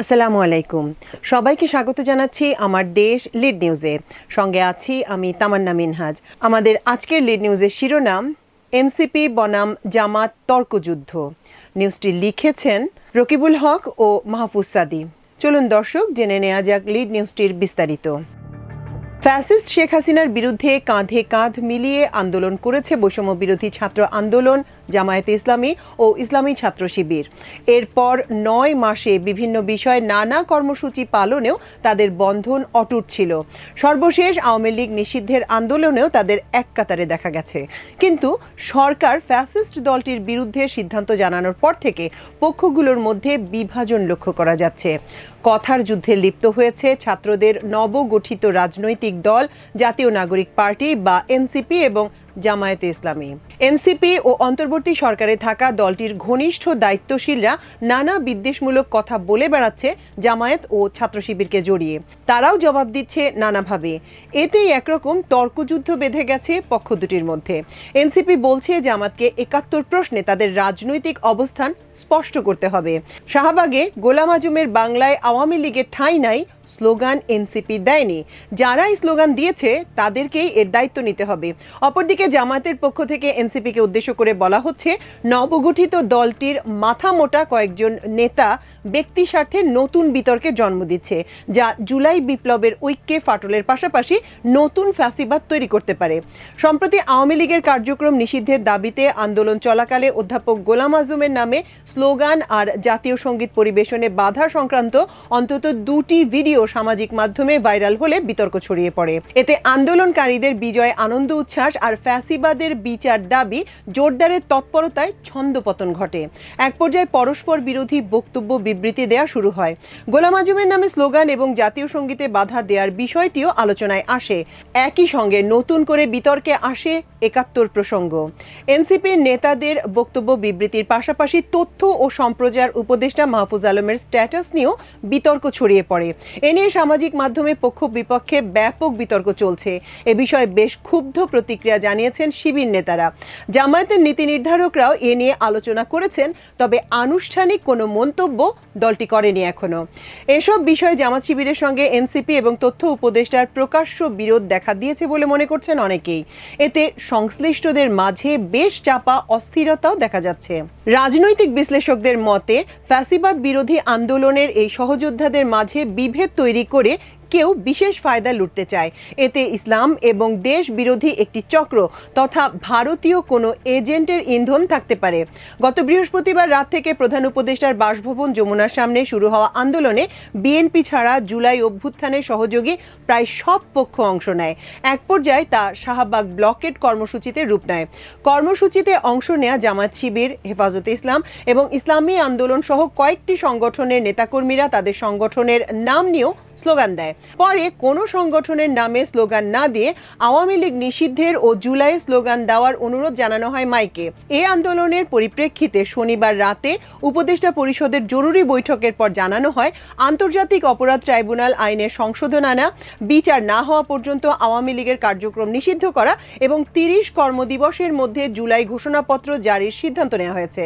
আসসালামু আলাইকুম। সবাইকে স্বাগত জানাচ্ছি আমার দেশ লিড নিউজে। সঙ্গে আছি আমি তামান্না মিনহাজ। আমাদের আজকের লিড নিউজের শিরোনাম এনসিপি বনাম জামাত তর্কযুদ্ধ। নিউজটি লিখেছেন রকিবুল হক ও মাহফুজ সাদি। চলুন দর্শক জেনে নেওয়া যাক লিড নিউজটির বিস্তারিত। ফ্যাসিস্ট শেখ হাসিনার বিরুদ্ধে কাঁধে কাঁধ মিলিয়ে আন্দোলন করেছে বৈষম্য বিরোধী ছাত্র আন্দোলন, জামায়াতে ইসলামী ও ইসলামী ছাত্র শিবির। এরপর ৯ মাসে বিভিন্ন বিষয়ে নানা কর্মসূচি পালনেও তাদের বন্ধন অটুট ছিল। সর্বশেষ আওয়ামী লীগ নিষিদ্ধের আন্দোলনেও তাদের এক কাতারে দেখা গেছে। কিন্তু সরকার ফ্যাসিস্ট দলটির বিরুদ্ধে সিদ্ধান্ত জানানোর পর থেকে পক্ষগুলোর মধ্যে বিভাজন লক্ষ্য করা যাচ্ছে। কথার যুদ্ধে লিপ্ত হয়েছে ছাত্রদের নবগঠিত রাজনৈতিক দল জাতীয় নাগরিক পার্টি বা এনসিপি এবং জামায়াতে ইসলামী। এনসিপি ও অন্তর্বর্তী সরকারে থাকা দলটির ঘনিষ্ঠ দায়িত্বশীলরা নানা বিদ্বেষমূলক কথা বলে বেড়াচ্ছে জামায়াত ও ছাত্র শিবিরকে জড়িয়ে। তারাও জবাব দিচ্ছে নানাভাবে। এতেই একরকম তর্কযুদ্ধ বেঁধে গেছে পক্ষ দুটির মধ্যে। এনসিপি বলছে জামাতকে ৭১ প্রশ্নে তাদের রাজনৈতিক অবস্থান স্পষ্ট করতে হবে। শাহবাগে গোলাম আজমের বাংলায় আওয়ামী লীগের ঠাঁই নাই স্লোগান এনসিপি দেয়নি। যারা এই স্লোগান দিয়েছে তাদেরকেই এর দায়িত্ব নিতে হবে। অপরদিকে জামায়াতের পক্ষ থেকে এনসিপিকে উদ্দেশ্য করে বলা হচ্ছে, নবগঠিত দলটির মাথামোটা কয়েকজন নেতা ব্যক্তি স্বার্থে নতুন বিতর্কে জন্ম দিচ্ছে, যা জুলাই বিপ্লবের ঐক্যে ফাটলের পাশাপাশি নতুন ফ্যাসিবাদ তৈরি করতে পারে। সম্প্রতি আওয়ামী লীগের কার্যক্রম নিষিদ্ধের দাবিতে আন্দোলন চলাকালে অধ্যাপক গোলাম আজমের নামে স্লোগান আর জাতীয় সঙ্গীত পরিবেশনে বাধা সংক্রান্ত অন্তত 2টি ভিডিও সামাজিক মাধ্যমে ভাইরাল হলে বিতর্ক ছড়িয়ে পড়ে। এতে আন্দোলনকারীদের বিজয় আনন্দ উচ্ছ্বাস আর ফ্যাসিবাদের বিচার দাবি জোরদারের তৎপরতায় ছন্দপতন ঘটে। এক পর্যায়ে পরস্পর বিরোধী বক্তব্য বিবৃতি দেয়া শুরু হয়। গোলাম আজমের নামে স্লোগান এবং জাতীয় সঙ্গীতে বাধা দেওয়ার বিষয়টিও আলোচনায় আসে। একই সঙ্গে নতুন করে বিতর্কে আসে ৭১ প্রসঙ্গ। এনসিপির নেতাদের বক্তব্য বিবৃতির পাশাপাশি তথ্য ও সম্প্রচার উপদেষ্টা মাহফুজ আলমের স্ট্যাটাস নিয়েও বিতর্ক ছড়িয়ে পড়ে। এ নিয়ে সামাজিক মাধ্যমে পক্ষ বিপক্ষে ব্যাপক বিতর্ক চলছে। এ বিষয়ে বেশ ক্ষুব্ধ প্রতিক্রিয়া জানিয়েছেন শিবির নেতারা। জামায়াতের নীতি নির্ধারকরাও এ নিয়ে আলোচনা করেছেন, তবে আনুষ্ঠানিক কোনো মন্তব্য দলটি করেনি এখনো। এসব বিষয়ে জামাত শিবিরের সঙ্গে এনসিপি এবং তথ্য উপদেষ্টার প্রকাশ্য বিরোধ দেখা দিয়েছে বলে মনে করছেন অনেকেই। এতে সংশ্লিষ্টদের মাঝে বেশ চাপা অস্থিরতাও দেখা যাচ্ছে। রাজনৈতিক বিশ্লেষকদের মতে ফ্যাসিবাদ বিরোধী আন্দোলনের এই সহযোদ্ধাদের মাঝে বিভেদ তৈরি করে কেউ বিশেষ ফায়দা লুটতে চায়। এতে ইসলাম এবং দেশ বিরোধী একটি চক্র তথা ভারতীয় কোনো এজেন্টের ইন্ধন থাকতে পারে। গত বৃহস্পতিবার রাত থেকে প্রধান উপদেষ্টার বাসভবন যমুনার সামনে শুরু হওয়া আন্দোলনে বিএনপি ছাড়া জুলাই অভ্যুত্থানের সহযোগী প্রায় সব পক্ষ অংশ নেয়। এক পর্যায়ে তা শাহবাগ ব্লকেট কর্মসূচিতে রূপ নেয়। কর্মসূচিতে অংশ নেয়া জামাত শিবির, হেফাজতে ইসলাম এবং ইসলামী আন্দোলন সহ কয়েকটি সংগঠনের নেতাকর্মীরা তাদের সংগঠনের নাম নিয়েও স্লোগান দেয়। পরে কোনো সংগঠনের নামে স্লোগান না দিয়ে আওয়ামী লীগ নিষিদ্ধের ও জুলাই স্লোগান দেওয়ার অনুরোধ জানানো হয় মাইকে। এই আন্দোলনের পরিপ্রেক্ষিতে শনিবার রাতে উপদেষ্টা পরিষদের জরুরি বৈঠকের পর জানানো হয়, আন্তর্জাতিক অপরাধ ট্রাইব্যুনাল আইনের সংশোধন আনা, বিচার না হওয়া পর্যন্ত আওয়ামী লীগের কার্যক্রম নিষিদ্ধ করা এবং 30 কর্মদিবসের মধ্যে জুলাই ঘোষণাপত্র জারির সিদ্ধান্ত নেওয়া হয়েছে।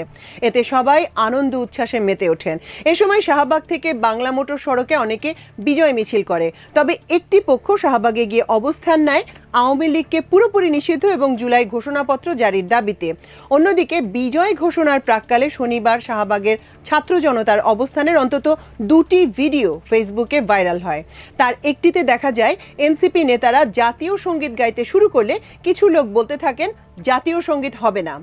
এতে সবাই আনন্দ উচ্ছ্বাসে মেতে ওঠেন। এ সময় শাহবাগ থেকে বাংলা মোটর সড়কে অনেকে বিজয় মিছিল করে। তবে একটি পক্ষ শাহবাগে গিয়ে অবস্থান নেয় আওয়ামী লীগকে পুরোপুরি নিষিদ্ধ এবং জুলাই ঘোষণাপত্র জারির দাবিতে। অন্যদিকে বিজয় ঘোষণার প্রাক্কালে শনিবার শাহবাগের ছাত্র জনতার অবস্থানের অন্তত 2টি ভিডিও ফেসবুকে ভাইরাল হয়। তার একটিতে দেখা যায় এনসিপি নেতারা জাতীয় সঙ্গীত গাইতে শুরু করলে কিছু লোক বলতে থাকেন জাতীয় সঙ্গীত হবে না।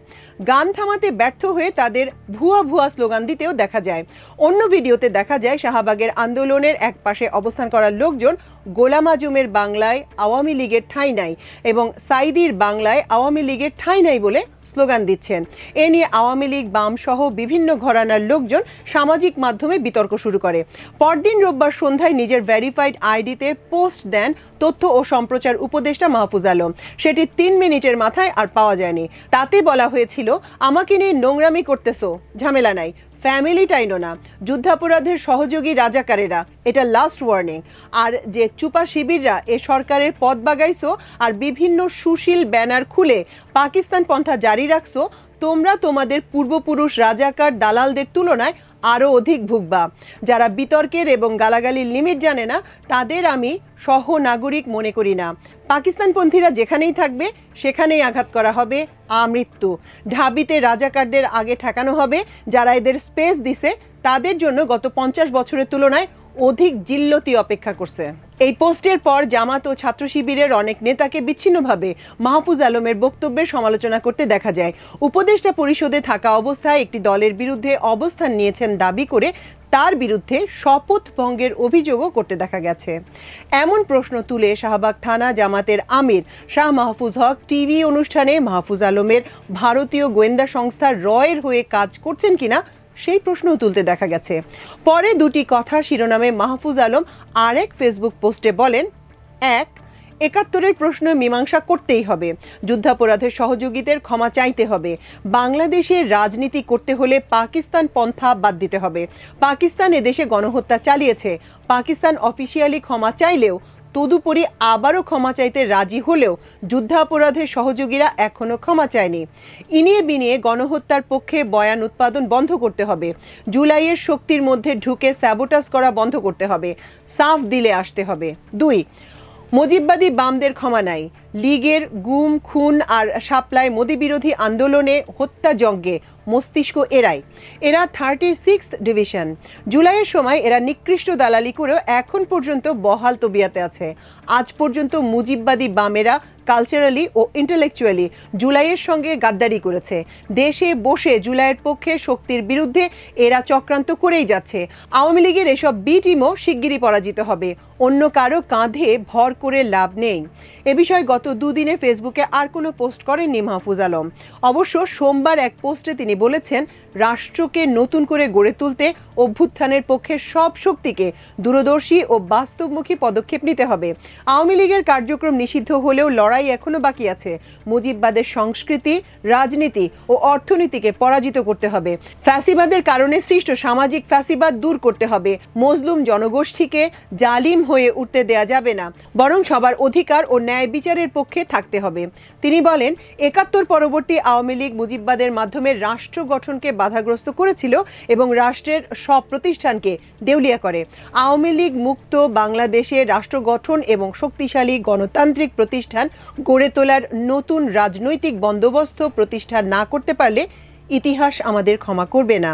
গান থামাতে ব্যর্থ হয়ে তাদের ভুয়া ভুয়া স্লোগান দিতেও দেখা যায়। অন্য ভিডিওতে দেখা যায় শাহবাগের আন্দোলনের এক পাশে অবস্থান করার লোকজন গোলাম আজমের বাংলায় আওয়ামী লীগের ঠাঁই নাই এবং সাইদির বাংলায় আওয়ামী লীগের ঠাঁই নাই বলে স্লোগান দিচ্ছেন। এ নিয়ে আওয়ামী লীগ, বাম সহ বিভিন্ন ঘরানার লোকজন সামাজিক মাধ্যমে বিতর্ক শুরু করে। পরদিন রোববার সন্ধ্যায় নিজের ভেরিফাইড আইডিতে পোস্ট দেন তথ্য ও সম্প্রচার উপদেষ্টা মাহফুজ আলম। সেটি 3 মিনিটের মাথায় আর পাওয়া যায়নি। তাতে বলা হয়েছিল, আমাকে নিয়ে নোংরামি করতেছো, ঝামেলা নাই, ফ্যামিলি টাইনো না, যুদ্ধাপরাধের সহযোগী রাজাকারেরা, এটা লাস্ট ওয়ার্নিং। আর যে চুপা শিবিররা এ সরকারের পথ বাগাইছো আর বিভিন্ন সুশীল ব্যানার খুলে পাকিস্তান পন্থা জারি রাখছো, তোমরা তোমাদের পূর্বপুরুষ রাজাকার দালালদের তুলনায় আরও অধিক ভুগবা। যারা বিতর্কের এবং গালাগালির লিমিট জানে না তাদের আমি সহ নাগরিক মনে করি না। পাকিস্তানপন্থীরা যেখানেই থাকবে সেখানেই আঘাত করা হবে, আমৃত্যু। ঢাবিতে রাজাকারদের আগে ঠেকানো হবে। যারা এদের স্পেস দিছে তাদের জন্য গত 50 বছরের তুলনায় অধিক জিল্লতি অপেক্ষা করছে। এই পোস্টের পর জামাত ও ছাত্র শিবিরের অনেক নেতাকে বিচ্ছিন্নভাবে মাহফুজ আলমের বক্তব্যের সমালোচনা করতে দেখা যায়। উপদেষ্টা পরিষদে থাকা অবস্থায় একটি দলের বিরুদ্ধে অবস্থান নিয়েছেন দাবি করে তার বিরুদ্ধে শপথ ভঙ্গের অভিযোগও করতে দেখা গেছে। এমন প্রশ্ন তুলে শাহবাগ থানা জামাতের আমির শাহ মাহফুজ হক টিভি অনুষ্ঠানে মাহফুজ আলমের ভারতীয় গোয়েন্দা সংস্থা রয়ের হয়ে কাজ করছেন কিনা সেই প্রশ্নও তুলতে দেখা গেছে। পরে দুটি কথা শিরোনামে মাহফুজ আলম আরেক ফেসবুক পোস্টে বলেন, 1, 71-এর প্রশ্ন মীমাংসা করতেই হবে। যুদ্ধাপরাধের সহযোগীদের ক্ষমা চাইতে হবে। বাংলাদেশে রাজনীতি করতে হলে পাকিস্তান পন্থা বাদ দিতে হবে। পাকিস্তান এদেশে গণহত্যা চালিয়েছে। পাকিস্তান অফিসিয়ালি ক্ষমা চাইলেও তদুপরি আবারও ক্ষমা চাইতে রাজি হলেও যুদ্ধাপরাধের সহযোগীরা এখনো ক্ষমা চায়নি। ইনিয়ে বিনিয়ে গণহত্যার পক্ষে বয়ান উৎপাদন বন্ধ করতে হবে। জুলাইয়ের শক্তির মধ্যে ঢুকে স্যাবোটাজ করা বন্ধ করতে হবে। সাফ দিলে আসতে হবে। 2, মুজিববাদী বামদের ক্ষমা নাই। লীগের গুম খুন আর শাপলায় মোদি বিরোধী আন্দোলনে হত্যাযজ্ঞে মস্তিষ্ক এরা 36th ডিভিশন। জুলাইয়ের সময় এরা নিকৃষ্ট দালালি করেও এখন পর্যন্ত বহাল তবিয়াতে আছে। আজ পর্যন্ত মুজিববাদী বামেরা কালচারালি ও ইন্টেলেকচুয়ালি জুলাইয়ের সঙ্গে গাদ্দারি করেছে। দেশে বসে জুলাইয়ের পক্ষে শক্তির বিরুদ্ধে এরা চক্রান্ত করেই যাচ্ছে। আওয়ামী লীগের এসব বি টিমও শিগগিরই পরাজিত হবে। অন্য কারো কাঁধে ভর করে লাভ নেই। এ বিষয়ে গত দুদিনে ফেসবুকে আর কোনো পোস্ট করেননি মাহফুজ আলম। অবশ্য সোমবার এক পোস্টে তিনি বলেছেন, রাষ্ট্রকে নতুন করে গড়ে তুলতে অভ্যুত্থানের পক্ষে সব শক্তিকে দূরদর্শী ও বাস্তবমুখী পদক্ষেপ নিতে হবে। আওয়ামী লীগের কার্যক্রম নিষিদ্ধ হলেও লড়াই এখনো বাকি আছে। মুজিববাদের সংস্কৃতি, রাজনীতি ও অর্থনীতিকে পরাজিত করতে হবে। ফ্যাসিবাদের কারণে সৃষ্ট সামাজিক ফ্যাসিবাদ দূর করতে হবে। মজলুম জনগোষ্ঠীকে জালিম হয়ে উঠতে দেয়া যাবে না, বরং সবার অধিকার ও ন্যায় বিচারের পক্ষে থাকতে হবে। তিনি বলেন, 71 পরবর্তী আওয়ামী লীগ মুজিববাদের মাধ্যমে রাষ্ট্র গঠনকে বাধাগ্রস্ত করেছিল এবং রাষ্ট্রের সব প্রতিষ্ঠানকে দেউলিয়া করে। আওয়ামী লীগ মুক্ত বাংলাদেশে রাষ্ট্র গঠন এবং শক্তিশালী গণতান্ত্রিক প্রতিষ্ঠান গড়ে তোলার নতুন রাজনৈতিক বন্দোবস্ত প্রতিষ্ঠা না করতে পারলে ইতিহাস আমাদের ক্ষমা করবে না।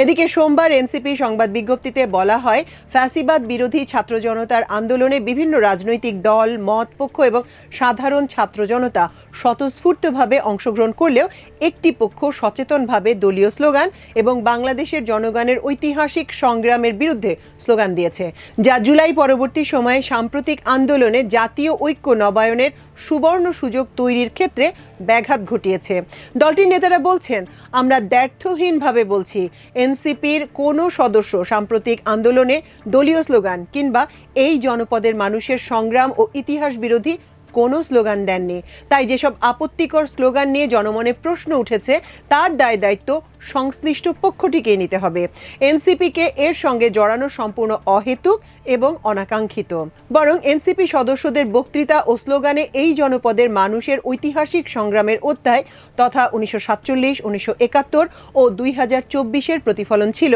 এদিকে সোমবার এনসিপি সংবাদ বিজ্ঞপ্তিতে বলা হয়, ফ্যাসিবাদ বিরোধী ছাত্র জনতার আন্দোলনে বিভিন্ন রাজনৈতিক দল, মত পক্ষ এবং সাধারণ ছাত্র জনতা স্বতঃস্ফূর্তভাবে অংশগ্রহণ করলেও একটি পক্ষ সচেতনভাবে দলীয় স্লোগান এবং বাংলাদেশের জনগণের ঐতিহাসিক সংগ্রামের বিরুদ্ধে স্লোগান দিয়েছে, যা জুলাই পরবর্তী সময়ে সাম্প্রতিক আন্দোলনে জাতীয় ঐক্য নবায়নের সুবর্ণ সুযোগ তৈরির ক্ষেত্রে ব্যাঘাত ঘটিয়েছে। দলটির নেতারা বলছেন, আমরা দ্ব্যর্থহীনভাবে বলছি, এনসিপির কোনো সদস্য সাম্প্রতিক আন্দোলনে দলীয় স্লোগান কিংবা এই জনপদের মানুষের সংগ্রাম ও ইতিহাস বিরোধী কোনো স্লোগান দেননি। তাই যেসব আপত্তিকর স্লোগান নিয়ে জনমনে প্রশ্ন উঠেছে তার দায় দায়িত্ব সংশ্লিষ্ট পক্ষটিকে নিতে হবে। এনসিপিকে এর সঙ্গে জড়ানো সম্পূর্ণ অহেতুক এবং অনাকাঙ্ক্ষিত। বরং এনসিপি সদস্যদের বক্তৃতা ও স্লোগানে এই জনপদের মানুষের ঐতিহাসিক সংগ্রামের অধ্যায় তথা 1947, 1971 ও 2024-এর প্রতিফলন ছিল।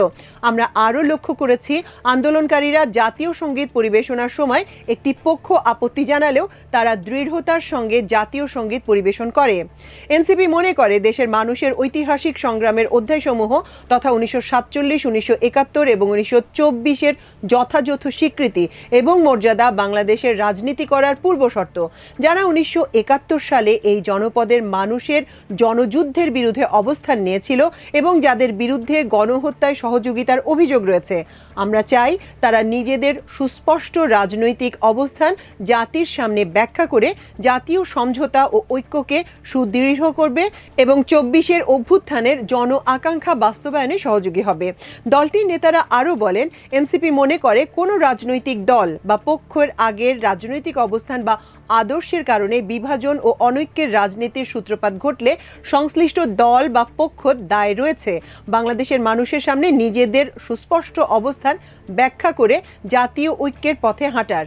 আমরা আরও লক্ষ্য করেছি, আন্দোলনকারীরা জাতীয় সঙ্গীত পরিবেশনার সময় একটি পক্ষ আপত্তি জানালেও তারা দৃঢ়তার সঙ্গে জাতীয় সঙ্গীত পরিবেশন করে। এনসিপি মনে করে দেশের মানুষের ঐতিহাসিক সংগ্রামের অধ্যায়সমূহ তথা 1947, 1971 এবং 1924-এর যথাযথ স্বীকৃতি এবং মর্যাদা বাংলাদেশের রাজনীতি করার পূর্বশর্ত। যারা 1971 সালে এই জনপদের মানুষের জনযুদ্ধের বিরুদ্ধে অবস্থান নিয়েছিল এবং যাদের বিরুদ্ধে গণহত্যায় সহযোগিতার অভিযোগ রয়েছে, আমরা চাই তারা নিজেদের সুস্পষ্ট রাজনৈতিক অবস্থান জাতির সামনে ব্যাখ্যা করে জাতীয় সমঝোতা ও ঐক্যকে সুদৃঢ় করবে এবং 24-এর অভ্যুত্থানের জন আকাঙ্ক্ষা বাস্তবায়নে সহযোগী হবে। দলটির নেতারা আরও বলেন, এনসিপি মনে করে কোনো রাজনৈতিক দল বা পক্ষের আগের রাজনৈতিক অবস্থান বা আদর্শের কারণে বিভাজন ও অনৈক্যের রাজনীতির সূত্রপাত ঘটলে সংশ্লিষ্ট দল বা পক্ষ দায় রয়েছে বাংলাদেশের মানুষের সামনে নিজেদের সুস্পষ্ট অবস্থান ব্যাখ্যা করে জাতীয় ঐক্যের পথে হাঁটার।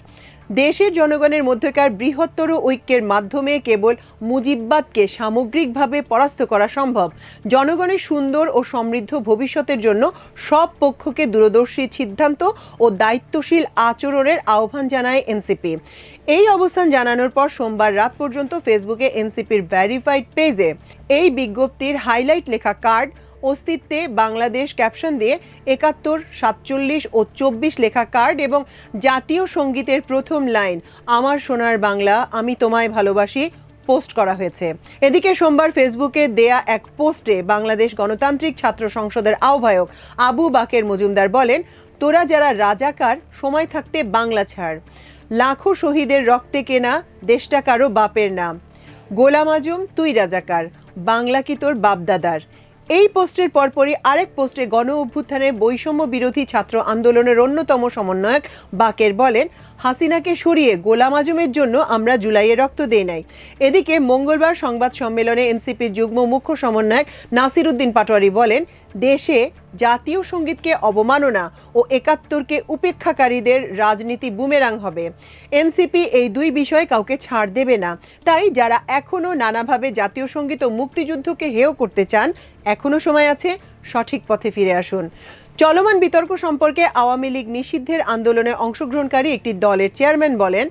দেশের জনগণের মধ্যকার বৃহত্তর ঐক্যের মাধ্যমে কেবল মুজিববাদকে সামগ্রিকভাবে পরাস্ত করা সম্ভব। জনগণের সুন্দর ও সমৃদ্ধ ভবিষ্যতের জন্য সব পক্ষকে দূরদর্শী সিদ্ধান্ত ও দায়িত্বশীল আচরণের আহ্বান জানায় এনসিপি। এই অবস্থান জানানোর পর সোমবার রাত পর্যন্ত ফেসবুকে এনসিপির ভেরিফাইড পেজে এই বিজ্ঞপ্তির হাইলাইট লেখা কার্ড, অস্তিত্বে বাংলাদেশ ক্যাপশন দিয়ে ৭১, ৪৭ ও ২৪ লেখা কার্ড এবং জাতীয় সঙ্গীতের প্রথম লাইন আমার সোনার বাংলা আমি তোমায় ভালোবাসি পোস্ট করা হয়েছে। এদিকে সোমবার ফেসবুকে দেয়া এক পোস্টে বাংলাদেশ গণতান্ত্রিক ছাত্র সংসদের আহ্বায়ক আবু বাকের মজুমদার বলেন, তোরা যারা রাজাকার সময় থাকতে বাংলা ছাড়, লাখো শহীদের রক্তে কেনা দেশটা কারো বাপের নাম, গোলাম আজম তুই রাজাকার, বাংলা কি তোর বাপদাদার। এই পোস্টের পরপরই আরেক পোস্টে গণ অভ্যুত্থানে বৈষম্য বিরোধী ছাত্র আন্দোলনের অন্যতম সমন্বয়ক বাকের বলেন, হাসিনাকে সরিয়ে গোলাম আজমের জন্য আমরা জুলাইয়ে রক্ত দেই নাই। এদিকে মঙ্গলবার সংবাদ সম্মেলনে এনসিপির যুগ্ম মুখ্য সমন্বয়ক নাসির উদ্দিন পাটোয়ারি বলেন, দেশে জাতীয় সঙ্গীতকে অবমাননা ও ৭১কে উপেক্ষাকারীদের রাজনীতি বুমেরাং হবে। এনসিপি এই দুই বিষয়ে কাউকে ছাড় দেবে না। তাই যারা এখনো নানাভাবে জাতীয় সঙ্গীত ও মুক্তিযুদ্ধকে হেয় করতে চান, এখনো সময় আছে, সঠিক পথে ফিরে আসুন। চলমান বিতর্ক সম্পর্কে আওয়ামী লীগ নিষিদ্ধের আন্দোলনে অংশগ্রহণকারী একটি দলের চেয়ারম্যান বলেন,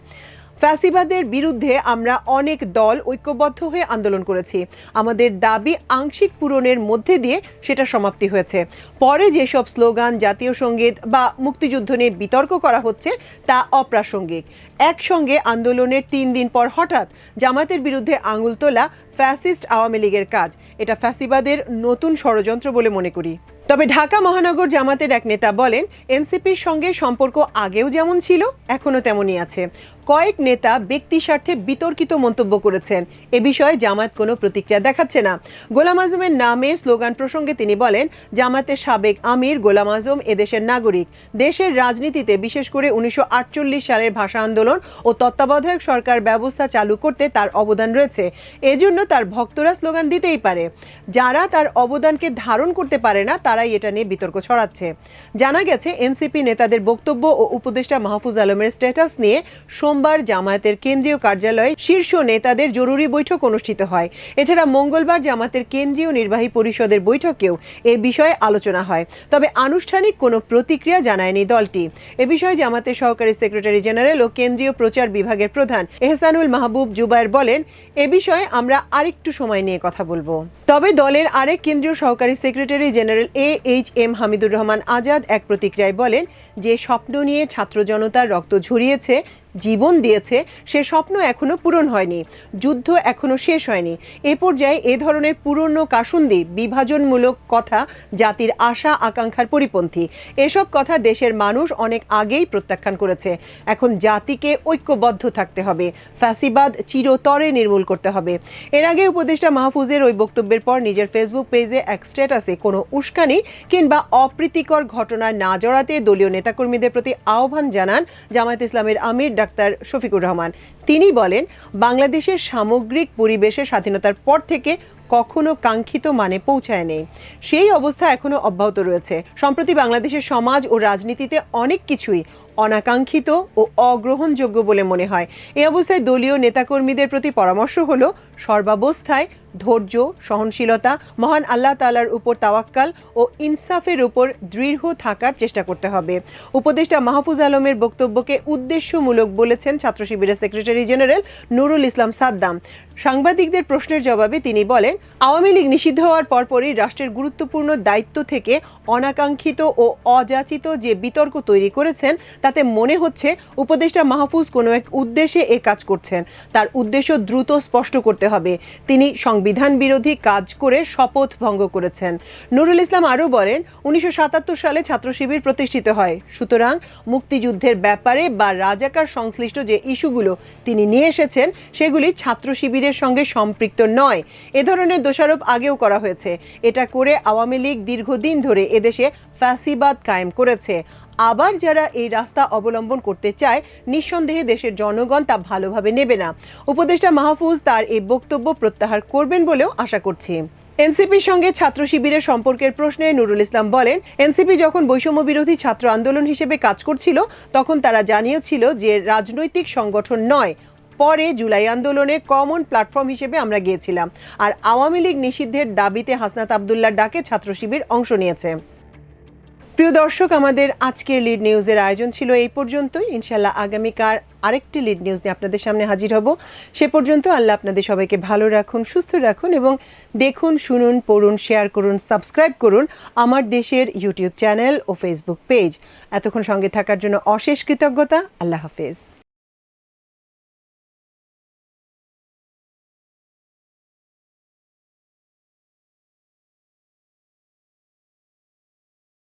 ফ্যাসিবাদের বিরুদ্ধে আমরা অনেক দল ঐক্যবদ্ধ হয়ে আন্দোলন করেছি। আমাদের দাবি আংশিক পূরণের মধ্যে দিয়ে সেটা সমাপ্তি হয়েছে। পরে যেসব স্লোগান, জাতীয় সঙ্গীত বা মুক্তিযুদ্ধ নিয়ে বিতর্ক করা হচ্ছে তা অপ্রাসঙ্গিক। একসঙ্গে আন্দোলনের ৩ দিন পর হঠাৎ জামাতের বিরুদ্ধে আঙুল তোলা ফ্যাসিস্ট আওয়ামী লীগের কাজ। এটা ফ্যাসিবাদের নতুন ষড়যন্ত্র বলে মনে করি। তবে ঢাকা মহানগর জামাতের এক নেতা বলেন, এনসিপির সঙ্গে সম্পর্ক আগেও যেমন ছিল এখনো তেমনই আছে। কয়েক নেতা ব্যক্তি স্বার্থে বিতর্কিত মন্তব্য করেছেন। এ বিষয়ে জামাত কোনো প্রতিক্রিয়া দেখাচ্ছে না। গোলাম আজমের নামে স্লোগান প্রসঙ্গে তিনি বলেন, জামাতের সাবেক আমির গোলাম আজম এদেশের নাগরিক। দেশের রাজনীতিতে বিশেষ করে ১৯৪৮ সালের ভাষা আন্দোলন ও তত্ত্বাবধায়ক সরকার ব্যবস্থা চালু করতে তার অবদান রয়েছে। এজন্য তার ভক্তরা স্লোগান দিতেই পারে। যারা তার অবদানকে ধারণ করতে পারে না তারাই এটা নিয়ে বিতর্ক ছড়াচ্ছে। জানা গেছে, এনসিপি নেতাদের বক্তব্য ও উপদেষ্টা মাহফুজ আলমের স্ট্যাটাস নিয়ে সোমবার জামায়াতের কেন্দ্রীয় কার্যালয়ে শীর্ষ নেতাদের জরুরি বৈঠক অনুষ্ঠিত হয়। এছাড়া মঙ্গলবার জামায়াতের কেন্দ্রীয় নির্বাহী পরিষদের বৈঠকেও এ বিষয়ে আলোচনা হয়। তবে আনুষ্ঠানিক কোনো প্রতিক্রিয়া জানায়নি দলটি। এ বিষয়ে জামায়াতের সহকারী সেক্রেটারি জেনারেল ও কেন্দ্রীয় প্রচার বিভাগের প্রধান এহসানুল মাহবুব জুবায়ের বলেন, এ বিষয়ে আমরা আরেকটু সময় নিয়ে কথা বলবো। তবে দলের আরেক কেন্দ্রীয় সহকারী secretary general AHM Hamidur Rahman Azad এক প্রতিক্রিয়ায় বলেন, যে স্বপ্ন নিয়ে ছাত্র জনতার রক্ত ঝরিয়েছে, জীবন দিয়েছে, সে স্বপ্ন এখনো পূরণ হয়নি। যুদ্ধ এখনো শেষ হয়নি। এ পর্যায়ে এ ধরনের পুরনো কাসুন্দি বিভাজনমূলক কথা জাতির আশা আকাঙ্ক্ষার পরিপন্থী। এসব কথা দেশের মানুষ অনেক আগেই প্রত্যাখ্যান করেছে। এখন জাতিকে ঐক্যবদ্ধ থাকতে হবে। ফ্যাসিবাদ চিরতরে নির্মূল করতে হবে। এর আগে উপদেষ্টা মাহফুজের ওই বক্তব্যের পর নিজের ফেসবুক পেজে এক স্ট্যাটাসে কোনো উস্কানি কিংবা অপ্রীতিকর ঘটনায় না জড়াতে দলীয় নেতাকর্মীদের প্রতি আহ্বান জানান জামায়াত ইসলামের আমির ডাক্তার শফিকুর রহমান। তিনি বলেন, বাংলাদেশের সামগ্রিক পরিবেশের স্বাধীনতার পর থেকে কখনো কাঙ্ক্ষিত মানে পৌঁছায় নেই। সেই অবস্থা এখনো অব্যাহত রয়েছে। সম্প্রতি বাংলাদেশের সমাজ ও রাজনীতিতে অনেক কিছুই অনাকাঙ্ক্ষিত ও অগ্রহণযোগ্য বলে মনে হয়। এই অবস্থায় দলীয় নেতাকর্মীদের প্রতি পরামর্শ হলো, সর্বাবস্থায় ধৈর্য, সহনশীলতা, মহান আল্লাহ তাআলার উপর তাওয়াক্কাল ও ইনসাফের উপর দৃঢ় থাকার চেষ্টা করতে হবে। উপদেষ্টা মাহফুজ আলমের বক্তব্যকে উদ্দেশ্যমূলক বলেছেন ছাত্র শিবিরের সেক্রেটারি জেনারেল নুরুল ইসলাম সাদ্দাম। সাংবাদিকদের প্রশ্নের জবাবে তিনি বলেন, আওয়ামী লীগ নিষিদ্ধ হওয়ার পরপরই রাষ্ট্রের গুরুত্বপূর্ণ দায়িত্ব থেকে অনাকাঙ্ক্ষিত ও অযাচিত যে বিতর্ক তৈরি করেছেন, তাতে মনে হচ্ছে উপদেষ্টা মাহফুজ কোনো এক উদ্দেশ্যে এ কাজ করছেন। তার উদ্দেশ্য দ্রুত স্পষ্ট করতে হবে। তিনি সংবিধান বিরোধী কাজ করে শপথ ভঙ্গ করেছেন। নুরুল ইসলাম আরও বলেন, ১৯৭৭ সালে ছাত্র শিবির প্রতিষ্ঠিত হয়। সুতরাং মুক্তিযুদ্ধের ব্যাপারে বা রাজাকার সংশ্লিষ্ট যে ইস্যুগুলো তিনি নিয়ে এসেছেন, সেগুলি ছাত্র শিবিরের সঙ্গে সম্পৃক্ত নয়। এ ধরনের দোষারোপ আগেও করা হয়েছে। এটা করে আওয়ামী লীগ দীর্ঘদিন ধরে এদেশে ফ্যাসিবাদ কায়েম করেছে। আবার যারা এই রাস্তা অবলম্বন করতে চায়, নিঃসন্দেহে দেশের জনগণ তা ভালোভাবে নেবে না। উপদেষ্টা মাহফুজ তার এই বক্তব্য প্রত্যাহার করবেন বলেও আশা করছি। এনসিপির সঙ্গে ছাত্র শিবিরের সম্পর্কের প্রশ্নে নুরুল ইসলাম বলেন, এনসিপি যখন বৈষম্য বিরোধী ছাত্র আন্দোলন হিসেবে কাজ করছিল তখন তারা জানিয়েছিল যে রাজনৈতিক সংগঠন নয়। পরে জুলাই আন্দোলনে কমন প্ল্যাটফর্ম হিসেবে আমরা গিয়েছিলাম, আর আওয়ামী লীগ নিষিদ্ধের দাবিতে হাসনাত আবদুল্লাহর ডাকে ছাত্র শিবির অংশ নিয়েছে। প্রিয় দর্শক, আমাদের আজকের লিড নিউজের আয়োজন ছিল এই পর্যন্তই। ইনশাল্লাহ আগামীকাল আরেকটি লিড নিউজ নিয়ে আপনাদের সামনে হাজির হব। সে পর্যন্ত আল্লাহ আপনাদের সবাইকে ভালো রাখুন, সুস্থ রাখুন এবং দেখুন, শুনুন, পড়ুন, শেয়ার করুন, সাবস্ক্রাইব করুন আমার দেশের ইউটিউব চ্যানেল ও ফেসবুক পেজ। এতক্ষণ সঙ্গে থাকার জন্য অশেষ কৃতজ্ঞতা। আল্লাহ হাফেজ।